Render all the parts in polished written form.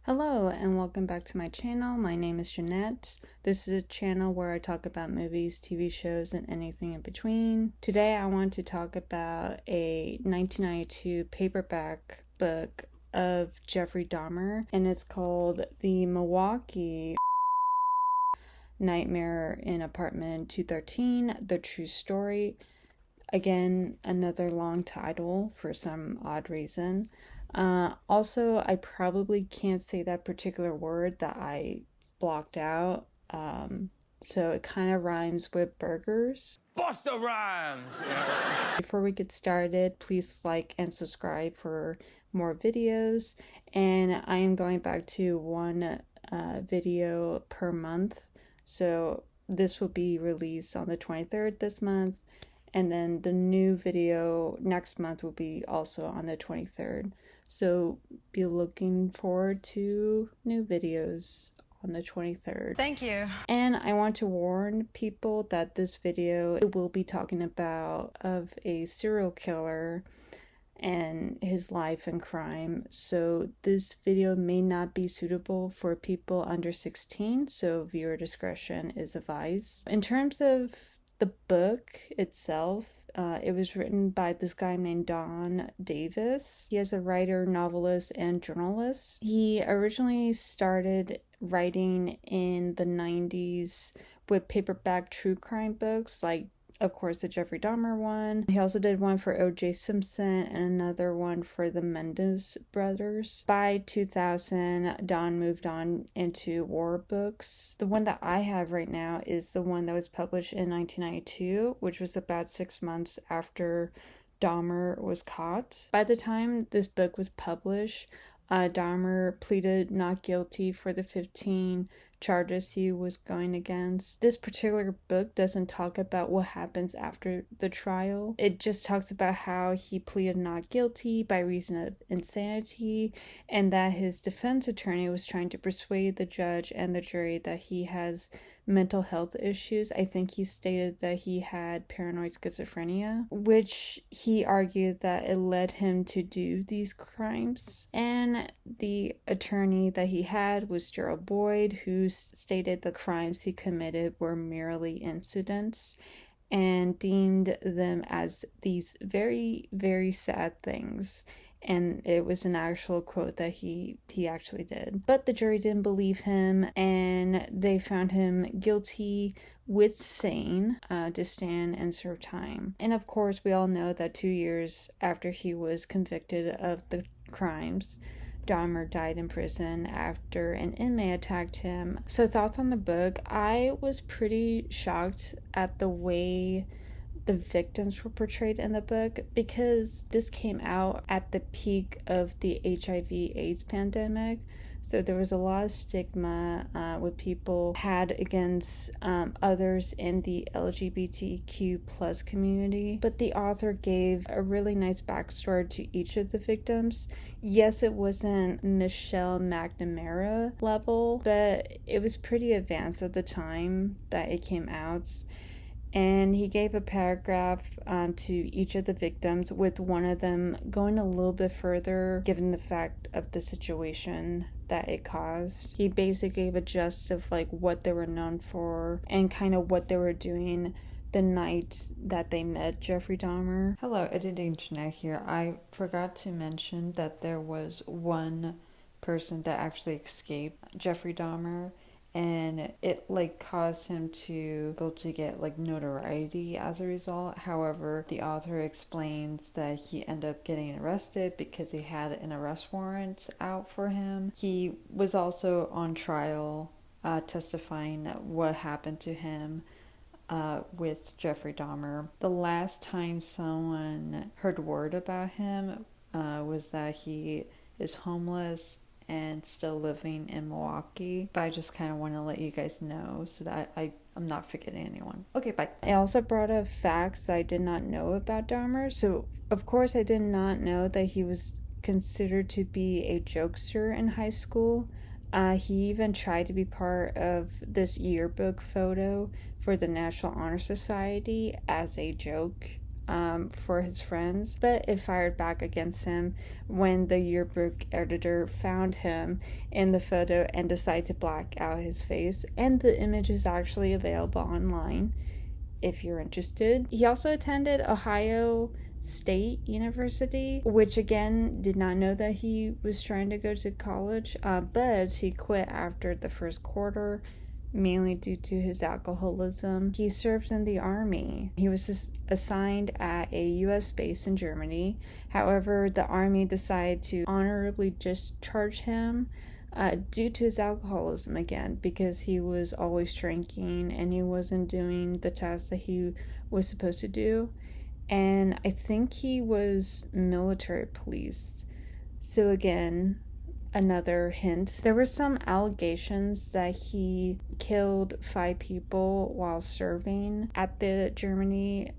Hello and welcome back to my channel. My name is Jeanette. This is a channel where I talk about movies, TV shows, and anything in between. Today I want to talk about a 1992 paperback book of Jeffrey Dauhmer, and it's called The Milwaukee Nightmare in Apartment 213, The True Story. Again, another long title for some odd reason. Also, I probably can't say that particular word that I blocked out. So it kind of rhymes with burgers. Busta Rhymes! Before we get started, please like and subscribe for more videos. And I am going back to one video per month. So this will be released on the 23rd this month. And then the new video next month will be also on the 23rd. So be looking forward to new videos on the 23rd. Thank you. And I want to warn people that this video will be talking about of a serial killer and his life and crime. So this video may not be suitable for people under 16, so viewer discretion is advised. In terms of the book itself, it was written by this guy named Don Davis. He is a writer, novelist, and journalist. He originally started writing in the 90s with paperback true crime books, like, of course, the Jeffrey Dauhmer one. He also did one for O.J. Simpson and another one for the Menendez brothers. By 2000, Don moved on into war books. The one that I have right now is the one that was published in 1992, which was about 6 months after Dahmer was caught. By the time this book was published, Dahmer pleaded not guilty for the 15 charges he was going against. This particular book doesn't talk about what happens after the trial. It just talks about how he pleaded not guilty by reason of insanity, and that his defense attorney was trying to persuade the judge and the jury that he has mental health issues. I think he stated that he had paranoid schizophrenia, which he argued that it led him to do these crimes. And the attorney that he had was Gerald Boyd, who stated the crimes he committed were merely incidents and deemed them as these very, very sad things. And it was an actual quote that he actually did. But the jury didn't believe him, and they found him guilty with sane to stand and serve time. And of course, we all know that 2 years after he was convicted of the crimes, Dahmer died in prison after an inmate attacked him. So thoughts on the book. I was pretty shocked at the way the victims were portrayed in the book, because this came out at the peak of the HIV/AIDS pandemic. So there was a lot of stigma what people had against others in the LGBTQ plus community. But the author gave a really nice backstory to each of the victims. Yes, it wasn't Michelle McNamara level, but it was pretty advanced at the time that it came out. And he gave a paragraph to each of the victims, with one of them going a little bit further given the fact of the situation that it caused. He basically gave a gist of like what they were known for and kind of what they were doing the night that they met Jeffrey Dauhmer. Hello, Editing Jeanette here. I forgot to mention that there was one person that actually escaped Jeffrey Dauhmer, and it like caused him to go to get like notoriety as a result. However, the author explains that he ended up getting arrested because he had an arrest warrant out for him. He was also on trial testifying what happened to him with Jeffrey Dauhmer. The last time someone heard word about him was that he is homeless and still living in Milwaukee. But I just kind of want to let you guys know so that I'm not forgetting anyone. Okay, bye. I also brought up facts I did not know about Dahmer. So, of course, I did not know that he was considered to be a jokester in high school. He even tried to be part of this yearbook photo for the National Honor Society as a joke. for his friends, but it fired back against him when the yearbook editor found him in the photo and decided to black out his face. And the image is actually available online if you're interested. He also attended Ohio State University, which again did not know that he was trying to go to college, but he quit after the first quarter, mainly due to his alcoholism. He served in the army. He was assigned at a U.S. base in Germany. However, the army decided to honorably discharge him due to his alcoholism again, because he was always drinking and he wasn't doing the tasks that he was supposed to do. And I think he was military police. So again, another hint. There were some allegations that he killed 5 people while serving at the Germany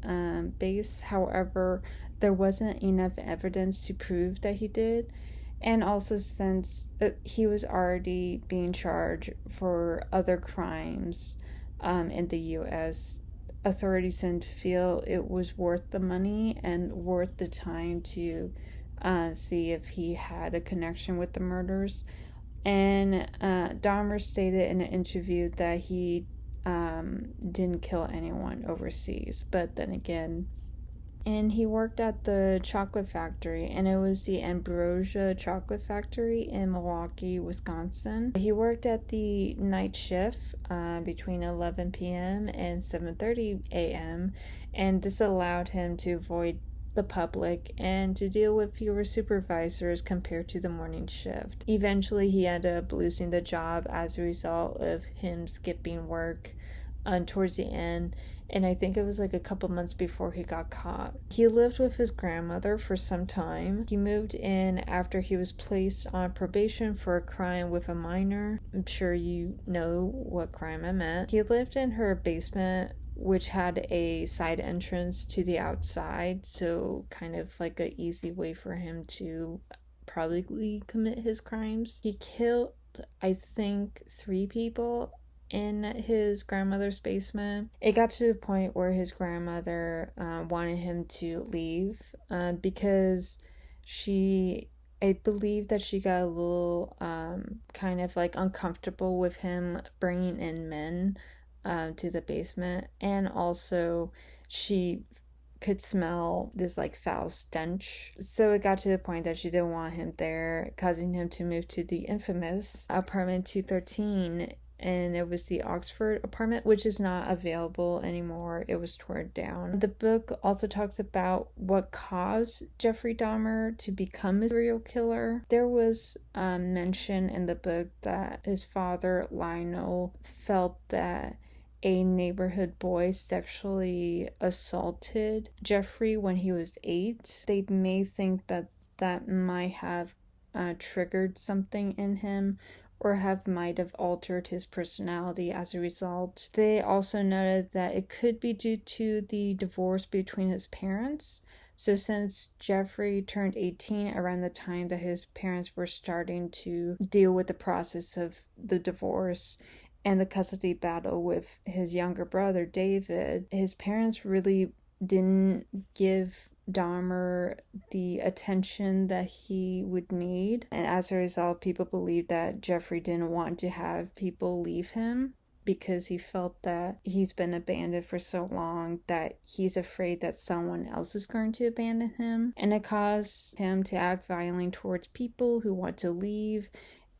base. However, there wasn't enough evidence to prove that he did. And also, since he was already being charged for other crimes in the U.S., authorities didn't feel it was worth the money and worth the time to see if he had a connection with the murders. And Dahmer stated in an interview that he didn't kill anyone overseas, but then again, and he worked at the chocolate factory, and it was the Ambrosia Chocolate Factory in Milwaukee, Wisconsin. He worked at the night shift between 11 p.m. and 7:30 a.m., and this allowed him to avoid the public and to deal with fewer supervisors compared to the morning shift. Eventually, he ended up losing the job as a result of him skipping work towards the end. And I think it was like a couple months before he got caught. He lived with his grandmother for some time. He moved in after he was placed on probation for a crime with a minor. I'm sure you know what crime I meant. He lived in her basement, which had a side entrance to the outside, so kind of like an easy way for him to probably commit his crimes. He killed, I think, 3 people in his grandmother's basement. It got to the point where his grandmother wanted him to leave because I believe that she got a little kind of like uncomfortable with him bringing in men to the basement, and also she could smell this like foul stench. So it got to the point that she didn't want him there, causing him to move to the infamous apartment 213, and it was the Oxford apartment, which is not available anymore. It was torn down. The book also talks about what caused Jeffrey Dahmer to become a serial killer. There was mention in the book that his father, Lionel, felt that a neighborhood boy sexually assaulted Jeffrey when he was 8. They may think that that might have triggered something in him, or might have altered his personality as a result. They also noted that it could be due to the divorce between his parents. So since Jeffrey turned 18 around the time that his parents were starting to deal with the process of the divorce and the custody battle with his younger brother, David, his parents really didn't give Dahmer the attention that he would need. And as a result, people believe that Jeffrey didn't want to have people leave him because he felt that he's been abandoned for so long that he's afraid that someone else is going to abandon him. And it caused him to act violently towards people who want to leave,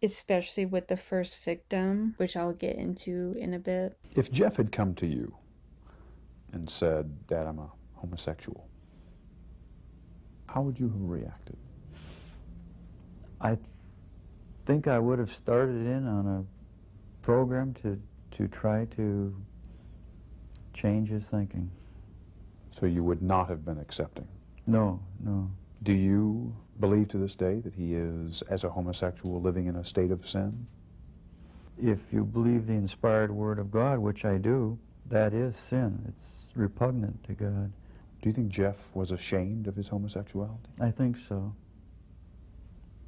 especially with the first victim, which I'll get into in a bit. If Jeff had come to you and said, "Dad, I'm a homosexual," how would you have reacted? I think I would have started in on a program to try to change his thinking. So you would not have been accepting? No. Do you believe to this day that he is, as a homosexual, living in a state of sin? If you believe the inspired word of God, which I do, that is sin. It's repugnant to God. Do you think Jeff was ashamed of his homosexuality? I think so.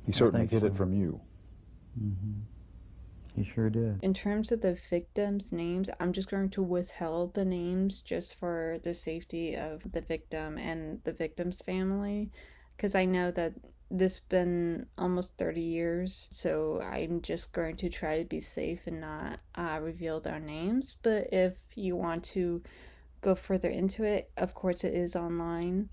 He certainly hid so. it from you. Mm-hmm. He sure did. In terms of the victims' names, I'm just going to withhold the names just for the safety of the victim and the victim's family, because I know that this has been almost 30 years, so I'm just going to try to be safe and not reveal their names. But if you want to go further into it, of course it is online.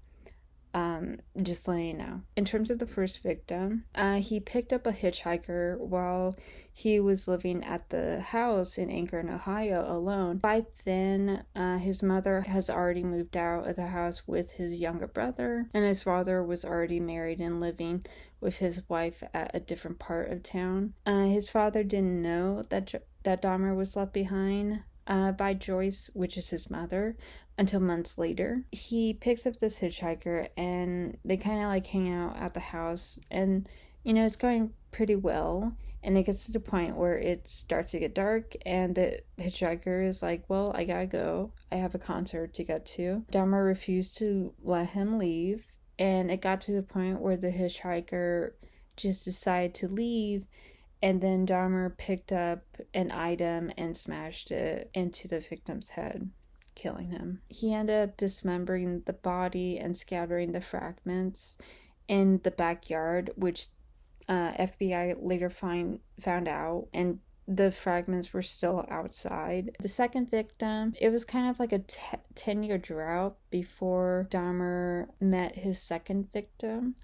Just letting you know. In terms of the first victim, he picked up a hitchhiker while he was living at the house in Akron, Ohio alone. By then, his mother has already moved out of the house with his younger brother, and his father was already married and living with his wife at a different part of town. His father didn't know that Dahmer was left behind by Joyce, which is his mother, until months later. He picks up this hitchhiker and they kind of like hang out at the house, and it's going pretty well, and it gets to the point where it starts to get dark and the hitchhiker is like, well, I gotta go, I have a concert to get to. Dahmer refused to let him leave, and it got to the point where the hitchhiker just decided to leave. And then Dahmer picked up an item and smashed it into the victim's head, killing him. He ended up dismembering the body and scattering the fragments in the backyard, which FBI later found out, and the fragments were still outside. The second victim, it was kind of like a 10-year drought before Dahmer met his second victim.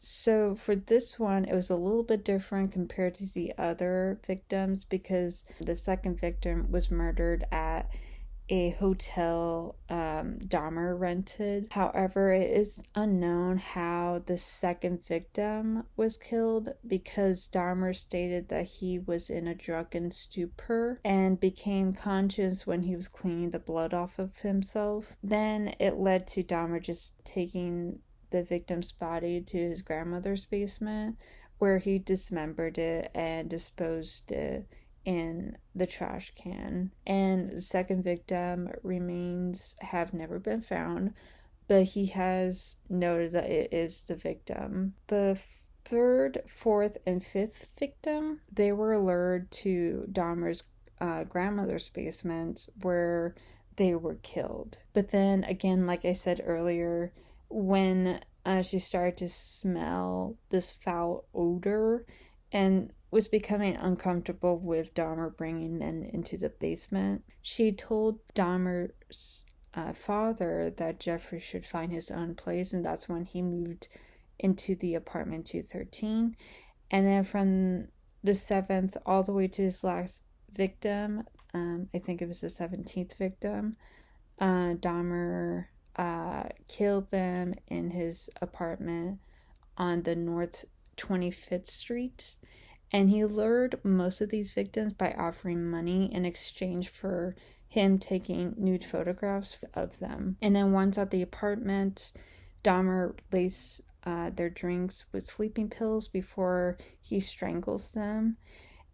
So for this one, it was a little bit different compared to the other victims, because the second victim was murdered at a hotel Dahmer rented. However, it is unknown how the second victim was killed, because Dahmer stated that he was in a drunken stupor and became conscious when he was cleaning the blood off of himself. Then it led to Dahmer just taking the victim's body to his grandmother's basement, where he dismembered it and disposed it in the trash can. And the second victim remains have never been found, but he has noted that it is the victim. The third, fourth, and fifth victim, they were lured to Dahmer's grandmother's basement, where they were killed. But then again, like I said earlier, when she started to smell this foul odor and was becoming uncomfortable with Dahmer bringing men into the basement, she told Dahmer's father that Jeffrey should find his own place, and that's when he moved into the apartment 213. And then from the 7th all the way to his last victim, I think it was the 17th victim, Dahmer killed them in his apartment on the North 25th Street. And he lured most of these victims by offering money in exchange for him taking nude photographs of them. And then once at the apartment, Dahmer laced their drinks with sleeping pills before he strangles them.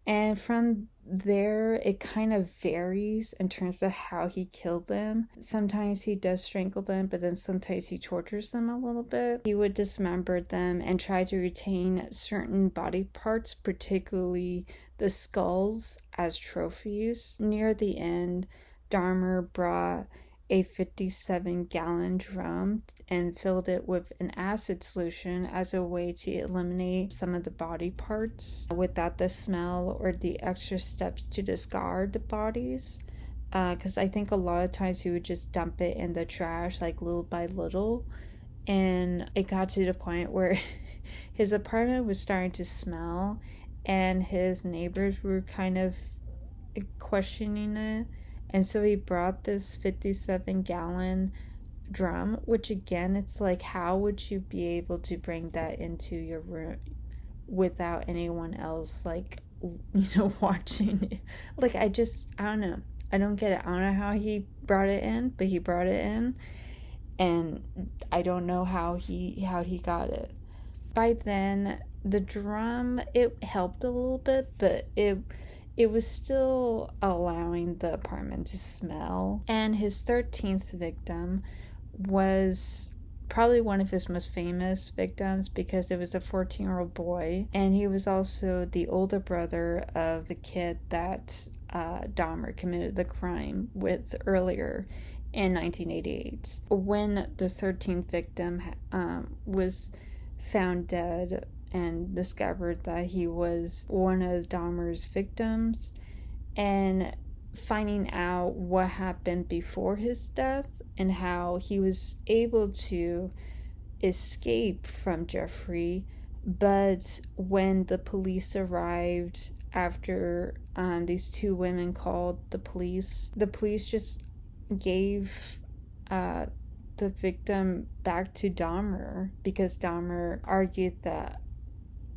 And from there, it kind of varies in terms of how he killed them. Sometimes he does strangle them, but then sometimes he tortures them a little bit. He would dismember them and try to retain certain body parts, particularly the skulls, as trophies. Near the end, Dahmer brought a 57-gallon drum and filled it with an acid solution as a way to eliminate some of the body parts without the smell or the extra steps to discard the bodies. Because I think a lot of times he would just dump it in the trash, like little by little. And it got to the point where his apartment was starting to smell, and his neighbors were kind of questioning it. And so he brought this 57-gallon drum, which again, it's like, how would you be able to bring that into your room without anyone else, like, watching it? Like, I don't know. I don't get it. I don't know how he brought it in, but he brought it in. And I don't know how he got it. By then, the drum, it helped a little bit, but it was still allowing the apartment to smell. And his 13th victim was probably one of his most famous victims because it was a 14-year-old boy, and he was also the older brother of the kid that Dahmer committed the crime with earlier in 1988. When the 13th victim was found dead and discovered that he was one of Dahmer's victims, and finding out what happened before his death and how he was able to escape from Jeffrey, but when the police arrived after these two women called the police just gave the victim back to Dahmer because Dahmer argued that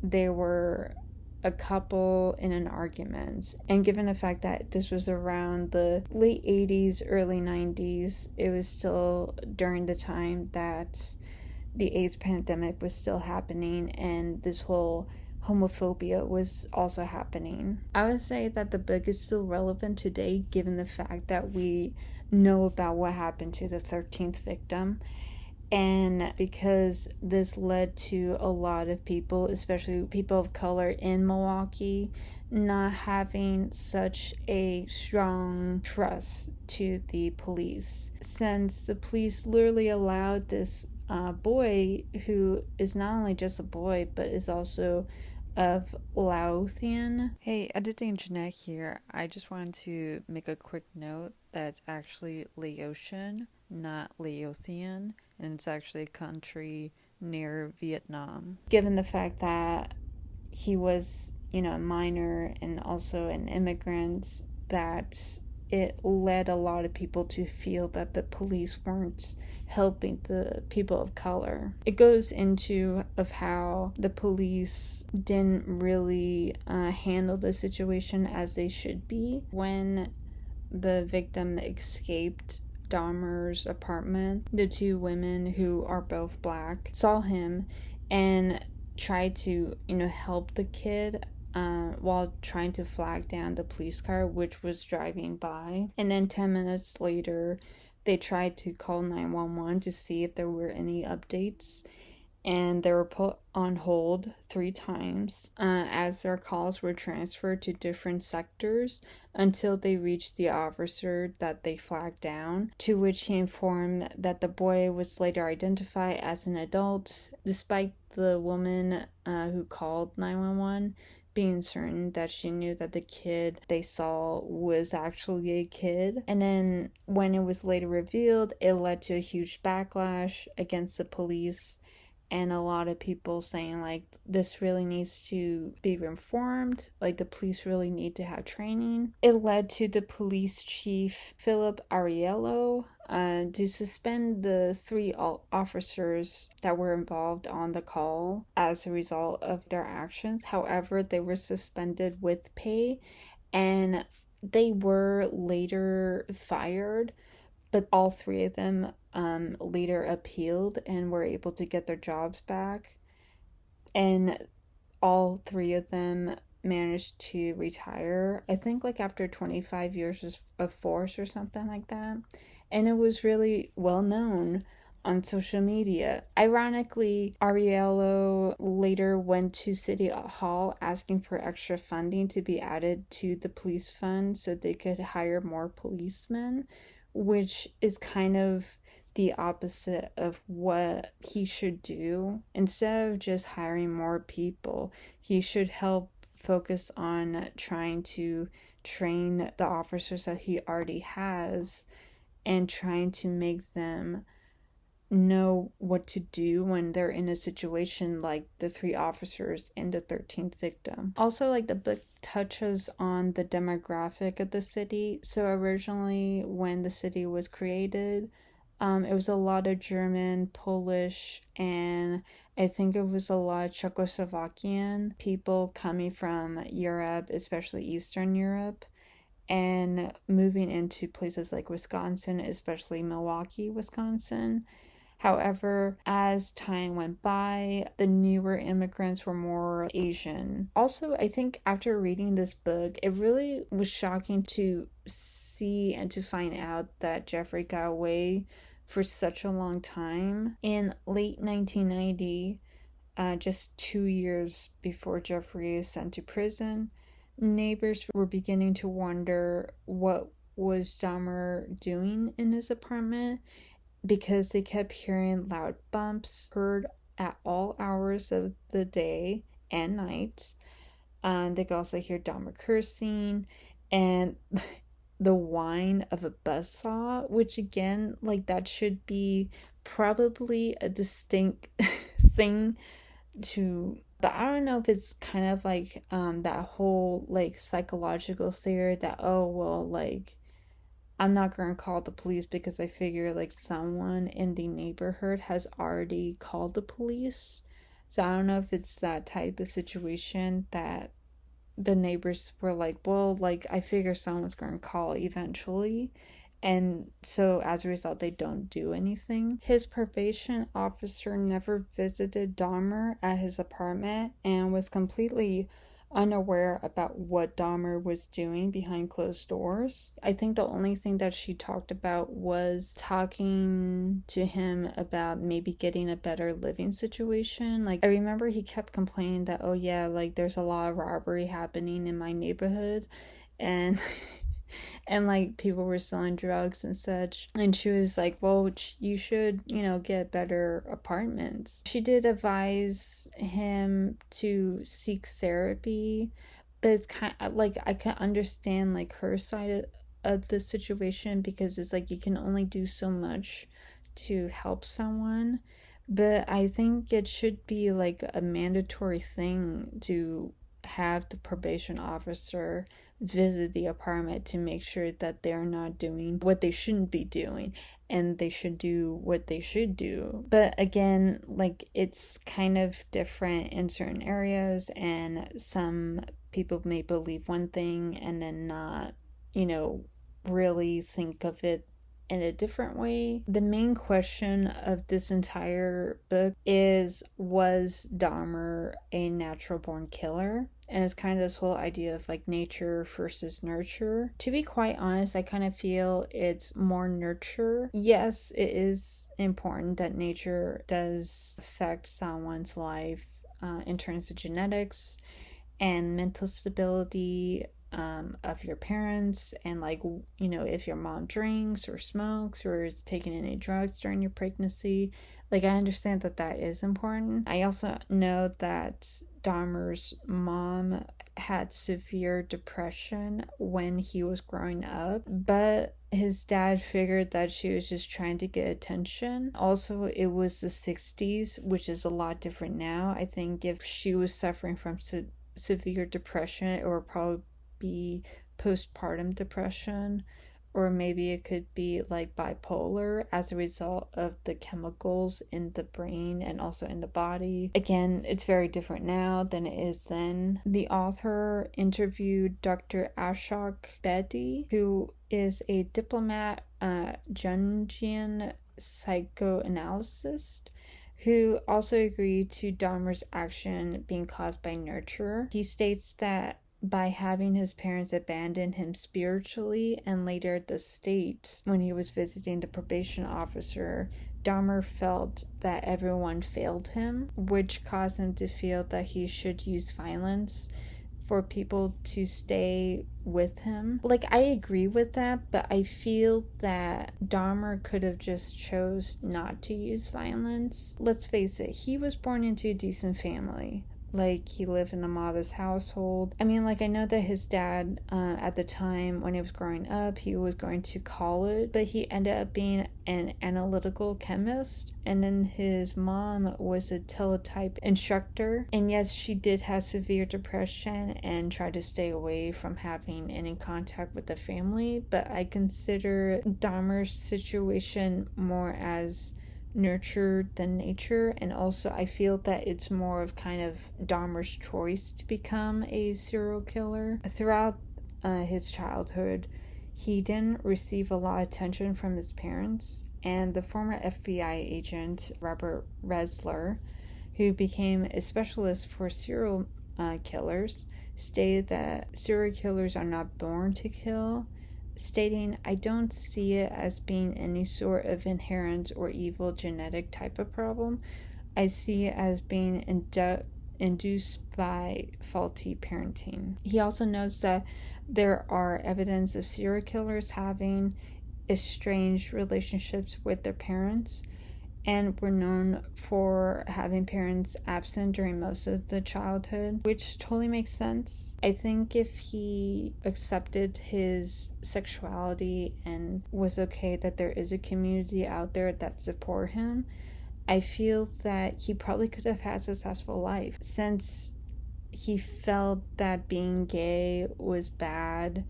they were a couple in an argument. And given the fact that this was around the late 80s, early 90s, it was still during the time that the AIDS pandemic was still happening and this whole homophobia was also happening. I would say that the book is still relevant today given the fact that we know about what happened to the 13th victim. And because this led to a lot of people, especially people of color in Milwaukee, not having such a strong trust to the police. Since the police literally allowed this boy, who is not only just a boy, but is also of Laothian. Hey, editing Jeanette here. I just wanted to make a quick note that it's actually Laotian, not Laothian, and it's actually a country near Vietnam. Given the fact that he was, a minor and also an immigrant, that it led a lot of people to feel that the police weren't helping the people of color. It goes into of how the police didn't really handle the situation as they should be. When the victim escaped Dahmer's apartment, the two women, who are both black, saw him and tried to, help the kid while trying to flag down the police car which was driving by. And then 10 minutes later, they tried to call 911 to see if there were any updates, and they were put on hold 3 times as their calls were transferred to different sectors until they reached the officer that they flagged down, to which he informed that the boy was later identified as an adult, despite the woman who called 911 being certain that she knew that the kid they saw was actually a kid. And then when it was later revealed, it led to a huge backlash against the police, and a lot of people saying like this really needs to be reformed, like the police really need to have training. It led to the police chief Philip Ariello to suspend the 3 officers that were involved on the call as a result of their actions. However, they were suspended with pay and they were later fired, but all 3 of them later appealed and were able to get their jobs back. And all 3 of them managed to retire, I think like after 25 years of force or something like that. And it was really well known on social media. Ironically, Ariello later went to City Hall asking for extra funding to be added to the police fund so they could hire more policemen, which is kind of the opposite of what he should do. Instead of just hiring more people, he should help focus on trying to train the officers that he already has and trying to make them know what to do when they're in a situation like the 3 officers and the 13th victim. Also, like, the book touches on the demographic of the city. So originally when the city was created, it was a lot of German, Polish, and I think it was a lot of Czechoslovakian people coming from Europe, especially Eastern Europe, and moving into places like Wisconsin, especially Milwaukee, Wisconsin. However, as time went by, the newer immigrants were more Asian. Also, I think after reading this book, it really was shocking to see and to find out that Jeffrey got away for such a long time. In late 1990, just 2 years before Jeffrey is sent to prison, neighbors were beginning to wonder what was Dahmer doing in his apartment, because they kept hearing loud bumps heard at all hours of the day and night. They could also hear Dahmer cursing and the whine of a buzzsaw, which again, like, that should be probably a distinct thing to, but I don't know if it's kind of like that whole like psychological theory that, oh well, like, I'm not gonna call the police because I figure like someone in the neighborhood has already called the police. So I don't know if it's that type of situation that the neighbors were like, well, like, I figure someone's gonna call eventually. And so as a result, they don't do anything. His probation officer never visited Dahmer at his apartment and was completely unaware about what Dahmer was doing behind closed doors. I think the only thing that she talked about was talking to him about maybe getting a better living situation. Like, I remember he kept complaining that, oh yeah, like, there's a lot of robbery happening in my neighborhood, and and like people were selling drugs and such. And she was like, well, you should, get better apartments. She did advise him to seek therapy, but it's kind of like, I can understand like her side of the situation, because it's like you can only do so much to help someone. But I think it should be like a mandatory thing to have the probation officer visit the apartment to make sure that they're not doing what they shouldn't be doing, and they should do what they should do. But again, like, it's kind of different in certain areas, and some people may believe one thing and then not, really think of it in a different way. The main question of this entire book is, was Dahmer a natural born killer? And it's kind of this whole idea of like nature versus nurture. To be quite honest, I kind of feel it's more nurture. Yes, it is important that nature does affect someone's life in terms of genetics and mental stability of your parents, and like, if your mom drinks or smokes or is taking any drugs during your pregnancy. Like, I understand that that is important. I also know that Dahmer's mom had severe depression when he was growing up, but his dad figured that she was just trying to get attention. Also, it was the 60s, which is a lot different now. I think if she was suffering from severe depression, it would probably be postpartum depression, or maybe it could be like bipolar as a result of the chemicals in the brain and also in the body. Again, it's very different now than it is then. The author interviewed Dr. Ashok Bedi, who is a diplomat, Jungian psychoanalyst, who also agreed to Dahmer's action being caused by nurture. He states that by having his parents abandon him spiritually and later at the state when he was visiting the probation officer, Dahmer felt that everyone failed him, which caused him to feel that he should use violence for people to stay with him. Like, I agree with that, but I feel that Dahmer could have just chose not to use violence. Let's face it, he was born into a decent family. Like, he lived in a modest household. I mean, like, I know that his dad, at the time when he was growing up, he was going to college, but he ended up being an analytical chemist. And then his mom was a teletype instructor. And yes, she did have severe depression and tried to stay away from having any contact with the family. But I consider Dahmer's situation more as nurture than nature, and also I feel that it's more of kind of Dahmer's choice to become a serial killer. Throughout his childhood, he didn't receive a lot of attention from his parents, and the former FBI agent Robert Resler, who became a specialist for serial killers, stated that serial killers are not born to kill. stating, "I don't see it as being any sort of inherent or evil genetic type of problem. I see it as being induced by faulty parenting." He also notes that there are evidence of serial killers having estranged relationships with their parents, and were known for having parents absent during most of the childhood, which totally makes sense. I think if he accepted his sexuality and was okay that there is a community out there that support him, I feel that he probably could have had a successful life. Since he felt that being gay was bad,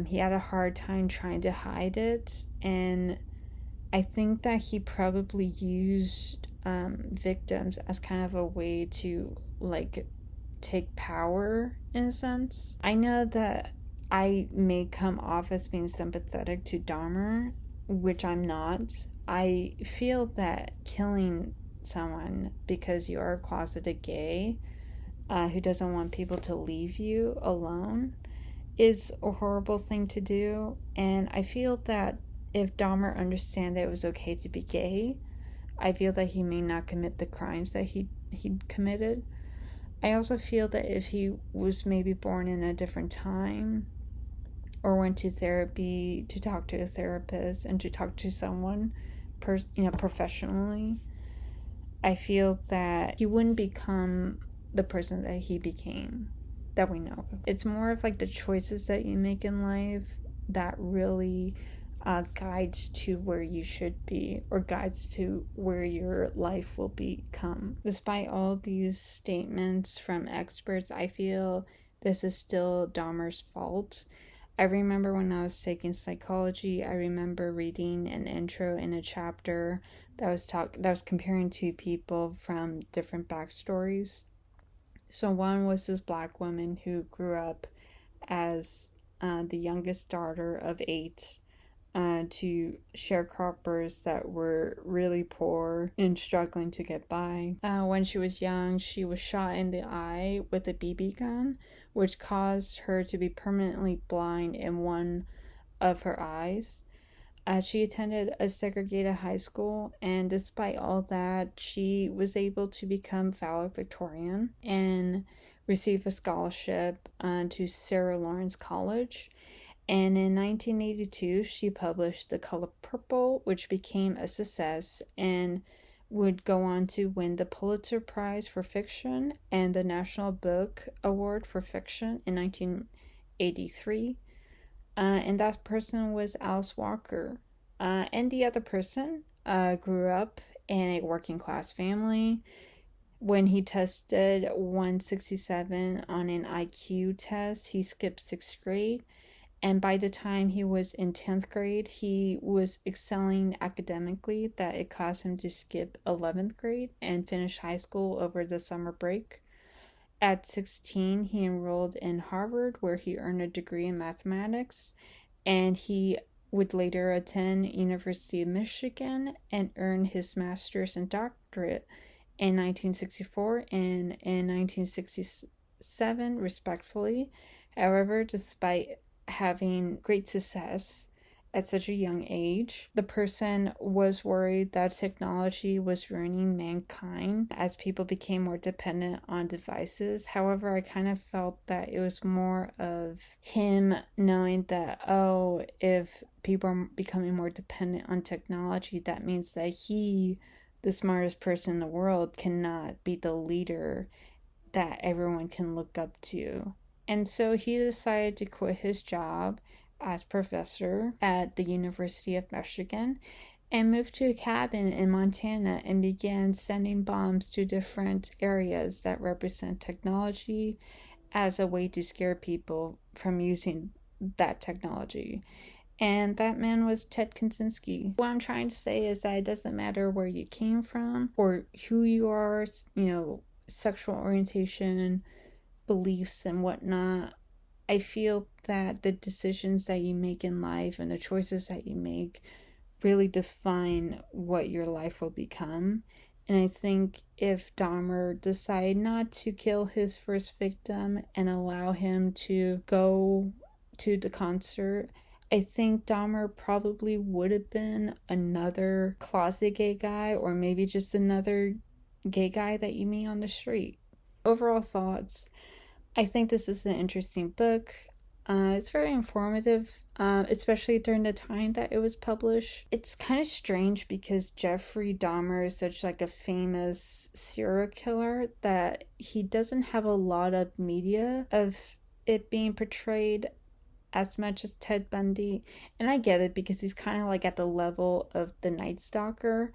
he had a hard time trying to hide it, and I think that he probably used victims as kind of a way to, like, take power in a sense. I know that I may come off as being sympathetic to Dahmer, which I'm not. I feel that killing someone because you are a closeted gay who doesn't want people to leave you alone is a horrible thing to do, and I feel that if Dahmer understand that it was okay to be gay, I feel that he may not commit the crimes that he committed. I also feel that if he was maybe born in a different time, or went to therapy to talk to a therapist and to talk to someone professionally, I feel that he wouldn't become the person that he became, that we know of. It's more of like the choices that you make in life that really guides to where you should be, or guides to where your life will become. Despite all these statements from experts, I feel this is still Dahmer's fault. I remember when I was taking psychology, I remember reading an intro in a chapter that was comparing two people from different backstories. So one was this black woman who grew up as the youngest daughter of 8 to sharecroppers that were really poor and struggling to get by. When she was young, she was shot in the eye with a BB gun, which caused her to be permanently blind in one of her eyes. She attended a segregated high school, and despite all that, she was able to become valedictorian and receive a scholarship to Sarah Lawrence College. And in 1982, she published The Color Purple, which became a success and would go on to win the Pulitzer Prize for Fiction and the National Book Award for Fiction in 1983. And that person was Alice Walker. And the other person grew up in a working class family. When he tested 167 on an IQ test, he skipped 6th grade. And by the time he was in 10th grade, he was excelling academically that it caused him to skip 11th grade and finish high school over the summer break. At 16, he enrolled in Harvard, where he earned a degree in mathematics, and he would later attend University of Michigan and earn his master's and doctorate in 1964 and in 1967, respectively. However, despite having great success at such a young age, the person was worried that technology was ruining mankind as people became more dependent on devices. However, I kind of felt that it was more of him knowing that, if people are becoming more dependent on technology, that means that he, the smartest person in the world, cannot be the leader that everyone can look up to. And so he decided to quit his job as professor at the University of Michigan and moved to a cabin in Montana and began sending bombs to different areas that represent technology as a way to scare people from using that technology. And that man was Ted Kaczynski. What I'm trying to say is that it doesn't matter where you came from or who you are, sexual orientation, beliefs and whatnot. I feel that the decisions that you make in life and the choices that you make really define what your life will become. And I think if Dahmer decided not to kill his first victim and allow him to go to the concert, I think Dahmer probably would have been another closet gay guy, or maybe just another gay guy that you meet on the street. Overall thoughts, I think this is an interesting book. It's very informative, especially during the time that it was published. It's kind of strange because Jeffrey Dauhmer is such like a famous serial killer that he doesn't have a lot of media of it being portrayed as much as Ted Bundy. And I get it because he's kind of like at the level of the Night Stalker,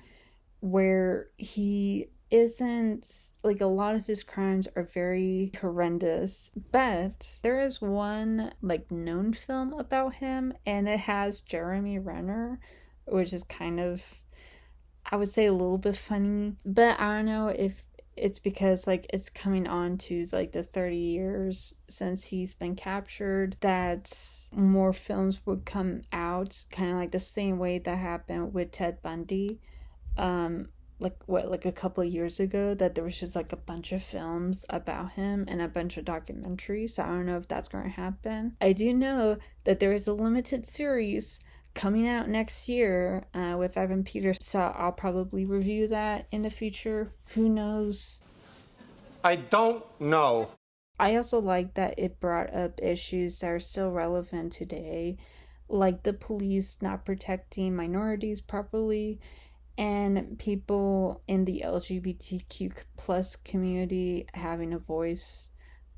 where he isn't like, a lot of his crimes are very horrendous, but there is one like known film about him, and it has Jeremy Renner, which is kind of, I would say, a little bit funny. But I don't know if it's because like it's coming on to like the 30 years since he's been captured, that more films would come out, kind of like the same way that happened with Ted Bundy. Like a couple of years ago, that there was just like a bunch of films about him and a bunch of documentaries. So I don't know if that's going to happen. I do know that there is a limited series coming out next year with Evan Peters, so I'll probably review that in the future. Who knows? I don't know. I also like that it brought up issues that are still relevant today, like the police not protecting minorities properly, and people in the LGBTQ plus community having a voice,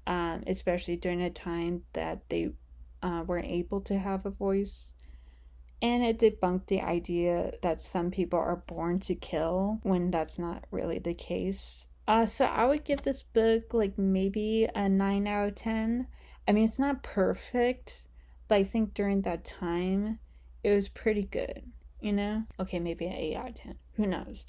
especially during a time that they weren't able to have a voice. And it debunked the idea that some people are born to kill, when that's not really the case. So I would give this book like maybe a 9 out of 10. I mean, it's not perfect, but I think during that time, it was pretty good. You know? Okay, maybe an 8 out of 10. Who knows?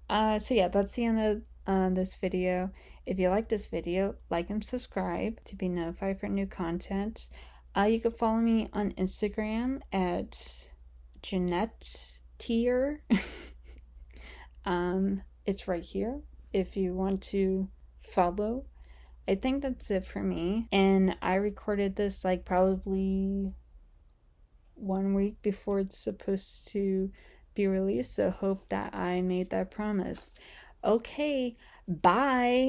So yeah, that's the end of this video. If you like this video, like and subscribe to be notified for new content. You can follow me on Instagram at Jeanette Tier. It's right here if you want to follow. I think that's it for me. And I recorded this like probably 1 week before it's supposed to be released, so hope that I made that promise. Okay, bye.